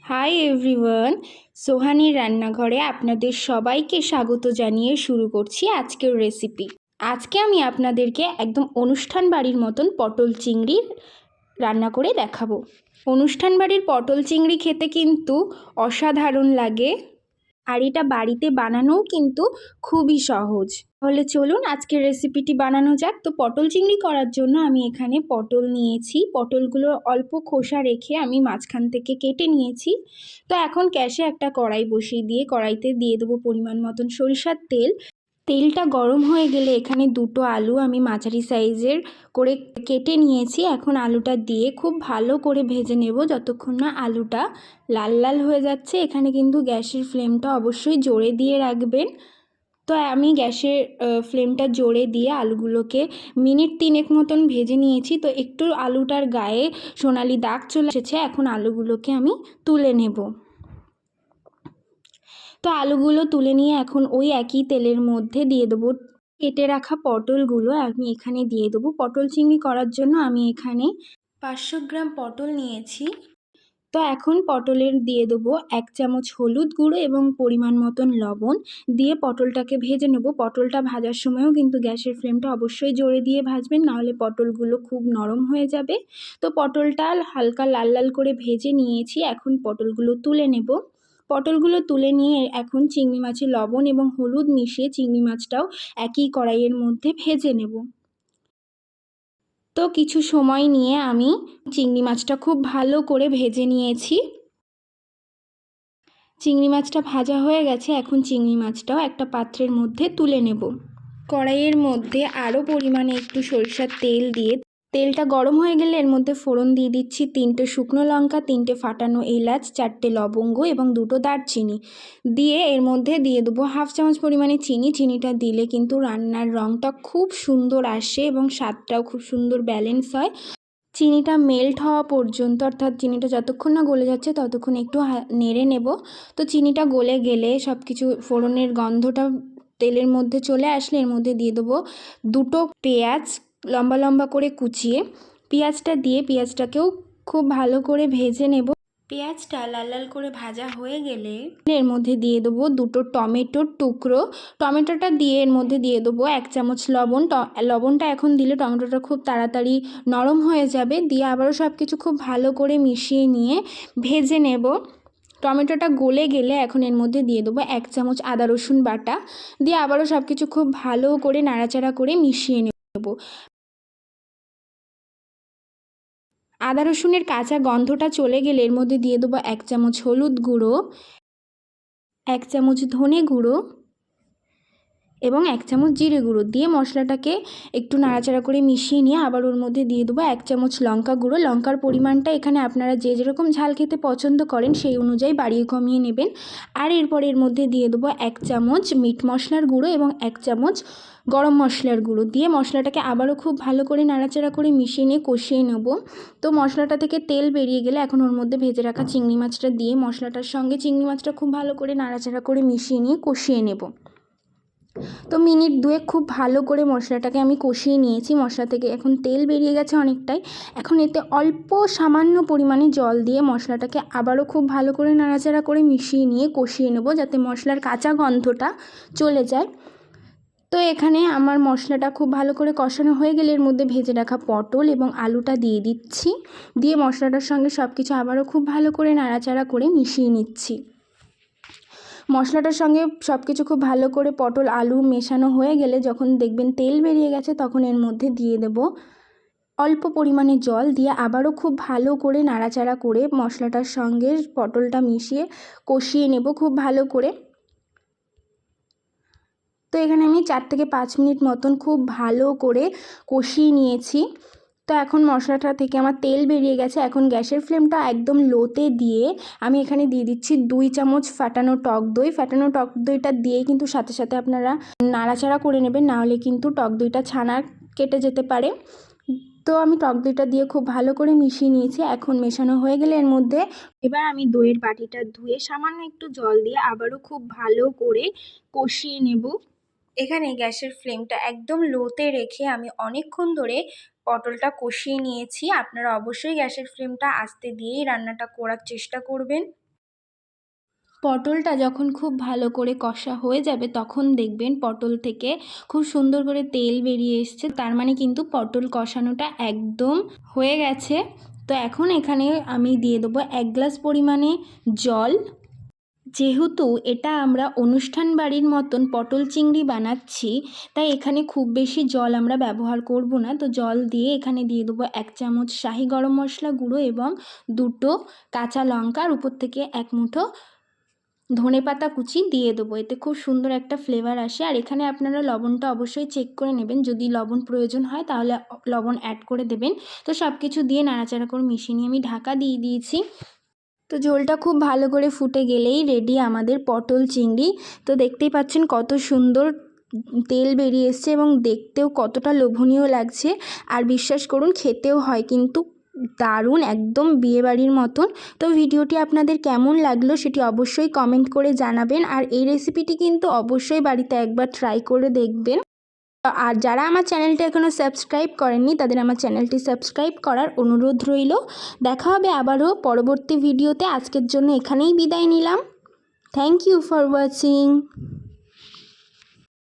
Hi everyone, সোহানির রান্নাঘরে আপনাদের সবাইকে স্বাগত জানিয়ে শুরু করছি আজকের রেসিপি। আজকে আমি আপনাদেরকে একদম অনুষ্ঠান বাড়ির মতন পটল চিংড়ির রান্না করে দেখাবো। অনুষ্ঠান বাড়ির পটল চিংড়ি খেতে কিন্তু অসাধারণ লাগে, আর এটা বাড়িতে বানানোও কিন্তু খুবই সহজ। তাহলে চলুন আজকের রেসিপিটি বানানো যাক। তো পটল চিংড়ি করার জন্য আমি এখানে পটল নিয়েছি। পটলগুলো অল্প খোসা রেখে আমি মাঝখান থেকে কেটে নিয়েছি। তো এখন গ্যাসে একটা কড়াই বসিয়ে দিয়ে কড়াইতে দিয়ে দেবো পরিমাণ মতন সরিষার তেল। তেলটা গরম হয়ে গেলে এখানে দুটো আলু আমি মাঝারি সাইজের করে কেটে নিয়েছি। এখন আলুটা দিয়ে খুব ভালো করে ভেজে নেব যতক্ষণ না আলুটা লাল লাল হয়ে যাচ্ছে। এখানে কিন্তু গ্যাসের ফ্লেমটা অবশ্যই জোরে দিয়ে রাখবেন। তো আমি গ্যাসের ফ্লেমটা জোরে দিয়ে আলুগুলোকে মিনিট 3 মতন ভেজে নিয়েছি। তো একটু আলুটার গায়ে সোনালি দাগ চলে এসেছে। এখন আলুগুলোকে আমি তুলে নেব। তো আলুগুলো তুলে নিয়ে এখন ওই একই তেলের মধ্যে দিয়ে দেবো কেটে রাখা পটলগুলো। আমি এখানে দিয়ে দেবো। পটল চিংড়ি করার জন্য আমি এখানে 500 গ্রাম পটল নিয়েছি। তো এখন পটলের দিয়ে দেবো 1 চামচ হলুদ গুঁড়ো এবং পরিমাণ মতন লবণ দিয়ে পটলটাকে ভেজে নেব। পটলটা ভাজার সময়ও কিন্তু গ্যাসের ফ্লেমটা অবশ্যই জোরে দিয়ে ভাজবেন, নাহলে পটলগুলো খুব নরম হয়ে যাবে। তো পটলটা হালকা লাল লাল করে ভেজে নিয়েছি। এখন পটলগুলো তুলে নেব। পটলগুলো তুলে নিয়ে এখন চিংড়ি মাছে লবণ এবং হলুদ মিশিয়ে চিংড়ি মাছটাও একই কড়াইয়ের মধ্যে ভেজে নেব। তো কিছু সময় নিয়ে আমি চিংড়ি মাছটা খুব ভালো করে ভেজে নিয়েছি। চিংড়ি মাছটা ভাজা হয়ে গেছে। এখন চিংড়ি মাছটাও একটা পাত্রের মধ্যে তুলে নেব। কড়াইয়ের মধ্যে আরও পরিমাণে একটু সরিষার তেল দিয়ে তেলটা গরম হয়ে গেলে এর মধ্যে ফোড়ন দিয়ে দিচ্ছি 3টে শুকনো লঙ্কা, 3টে ফাটানো এলাচ, 4টে লবঙ্গ এবং 2টো দারচিনি দিয়ে এর মধ্যে দিয়ে দেবো 1/2 চামচ পরিমাণে চিনি। চিনিটা দিলে কিন্তু রান্নার রঙটা খুব সুন্দর আসে এবং স্বাদটাও খুব সুন্দর ব্যালেন্স হয়। চিনিটা মেল্ট হওয়া পর্যন্ত, অর্থাৎ চিনিটা যতক্ষণ না গলে যাচ্ছে ততক্ষণ একটু নেড়ে নেব। তো চিনিটা গলে গেলে সব কিছু ফোড়নের গন্ধটা তেলের মধ্যে চলে আসলে এর মধ্যে দিয়ে দেবো 2টো পেঁয়াজ লম্বা লম্বা করে কুচিয়ে। পেঁয়াজটা দিয়ে পেঁয়াজটাকেও খুব ভালো করে ভেজে নেব। পেঁয়াজটা লাল লাল করে ভাজা হয়ে গেলে এর মধ্যে দিয়ে দেবো 2টো টমেটোর টুকরো। টমেটোটা দিয়ে এর মধ্যে দিয়ে দেবো 1 চামচ লবণ। লবণটা এখন দিলে টমেটোটা খুব তাড়াতাড়ি নরম হয়ে যাবে। দিয়ে আবারও সব কিছু খুব ভালো করে মিশিয়ে নিয়ে ভেজে নেব। টমেটোটা গলে গেলে এখন এর মধ্যে দিয়ে দেবো 1 চামচ আদা রসুন বাটা দিয়ে আবারও সব কিছু খুব ভালো করে নাড়াচাড়া করে মিশিয়ে নেব। আদা রসুনের কাঁচা গন্ধটা চলে গেলে এর মধ্যে দিয়ে দেবো 1 চামচ হলুদ গুঁড়ো, 1 চামচ ধনে গুঁড়ো এবং 1 চামচ জিরে গুঁড়ো দিয়ে মশলাটাকে একটু নাড়াচাড়া করে মিশিয়ে নিয়ে আবার ওর মধ্যে দিয়ে দেবো 1 চামচ লঙ্কা গুঁড়ো। লঙ্কার পরিমাণটা এখানে আপনারা যে যেরকম ঝাল খেতে পছন্দ করেন সেই অনুযায়ী বাড়িয়ে কমিয়ে নেবেন। আর এরপর এর মধ্যে দিয়ে দেবো 1 চামচ মিট মশলার গুঁড়ো এবং 1 চামচ গরম মশলার গুঁড়ো দিয়ে মশলাটাকে আবারও খুব ভালো করে নাড়াচাড়া করে মিশিয়ে নিয়ে কষিয়ে নেব। তো মশলাটা থেকে তেল বেরিয়ে গেলে এখন ওর মধ্যে ভেজে রাখা চিংড়ি মাছটা দিয়ে মশলাটার সঙ্গে চিংড়ি মাছটা খুব ভালো করে নাড়াচাড়া করে মিশিয়ে নিয়ে কষিয়ে নেব। তো মিনিট 2 খুব ভালো করে মশলাটাকে আমি কষিয়ে নিয়েছি। মশলা থেকে এখন তেল বেরিয়ে গেছে অনেকটাই। এখন এতে অল্প সামান্য পরিমাণে জল দিয়ে মশলাটাকে আবারও খুব ভালো করে নাড়াচাড়া করে মিশিয়ে নিয়ে কষিয়ে নেব, যাতে মশলার কাঁচা গন্ধটা চলে যায়। তো এখানে আমার মশলাটা খুব ভালো করে কষানো হয়ে গেলে এর মধ্যে ভেজে রাখা পটল এবং আলুটা দিয়ে দিচ্ছি। দিয়ে মশলাটার সঙ্গে সব কিছু আবারও খুব ভালো করে নাড়াচাড়া করে মিশিয়ে নিচ্ছি। মশলাটার সঙ্গে সব কিছু খুব ভালো করে পটল আলু মেশানো হয়ে গেলে যখন দেখবেন তেল বেরিয়ে গেছে তখন এর মধ্যে দিয়ে দেব অল্প পরিমাণে জল দিয়ে আবারও খুব ভালো করে নাড়াচাড়া করে মশলাটার সঙ্গে পটলটা মিশিয়ে কষিয়ে নেব খুব ভালো করে। তো এখানে আমি 4 থেকে 5 মিনিট মতন খুব ভালো করে কষিয়ে নিয়েছি। তো এখন মশলাটা থেকে আমার তেল বেরিয়ে গেছে। এখন গ্যাসের ফ্লেমটা একদম লোতে দিয়ে আমি এখানে দিয়ে দিচ্ছি 2 চামচ ফাটানো টক দই। ফাটানো টক দইটা দিয়ে কিন্তু সাথে সাথে আপনারা নাড়াচাড়া করে নেবেন, নাহলে কিন্তু টক দইটা ছানা কেটে যেতে পারে। তো আমি টক দইটা দিয়ে খুব ভালো করে মিশিয়ে নিয়েছি। এখন মেশানো হয়ে গেলে এর মধ্যে এবার আমি দইয়ের বাটিটা ধুয়ে সামান্য একটু জল দিয়ে আবারও খুব ভালো করে কষিয়ে নেব। এখানে গ্যাসের ফ্লেমটা একদম লোতে রেখে আমি অনেকক্ষণ ধরে পটলটা কষিয়ে নিয়েছি। আপনারা অবশ্যই গ্যাসের ফ্লেমটা আস্তে দিয়েই রান্নাটা করার চেষ্টা করবেন। পটলটা যখন খুব ভালো করে কষা হয়ে যাবে তখন দেখবেন পটল থেকে খুব সুন্দর করে তেল বেরিয়ে এসছে, তার মানে কিন্তু পটল কষানোটা একদম হয়ে গেছে। তো এখন এখানে আমি দিয়ে দেবো 1 গ্লাস পরিমাণে জল। যেহেতু এটা আমরা অনুষ্ঠান বাড়ির মতন পটল চিংড়ি বানাচ্ছি, তাই এখানে খুব বেশি জল আমরা ব্যবহার করব না। তো জল দিয়ে এখানে দিয়ে দেবো 1 চামচ শাহি গরম মশলা গুঁড়ো এবং 2টো কাঁচা লঙ্কার উপর থেকে 1 মুঠো ধনেপাতা কুচি দিয়ে দেবো। এতে খুব সুন্দর একটা ফ্লেভার আসে। আর এখানে আপনারা লবণটা অবশ্যই চেক করে নেবেন, যদি লবণ প্রয়োজন হয় তাহলে লবণ অ্যাড করে দেবেন। তো সব কিছু দিয়ে নাড়াচাড়া করে মিশিয়ে নিয়ে আমি ঢাকা দিয়ে দিয়েছি। তো ঝোলটা খুব ভালো করে ফুটে গেলেই রেডি আমাদের পটল চিংড়ি। তো দেখতেই পাচ্ছেন কত সুন্দর তেল বেরিয়ে এসছে এবং দেখতেও কতটা লোভনীয় লাগছে। আর বিশ্বাস করুন খেতেও হয় কিন্তু দারুণ, একদম বিয়েবাড়ির মতন। তো ভিডিওটি আপনাদের কেমন লাগলো সেটি অবশ্যই কমেন্ট করে জানাবেন। আর এই রেসিপিটি কিন্তু অবশ্যই বাড়িতে একবার ট্রাই করে দেখবেন। আর যারা আমার চ্যানেলটা এখনও সাবস্ক্রাইব করেননি তাদের আমার চ্যানেলটি সাবস্ক্রাইব করার অনুরোধ রইল। দেখা হবে আবারও পরবর্তী ভিডিওতে। আজকের জন্য এখানেই বিদায় নিলাম। Thank you for watching.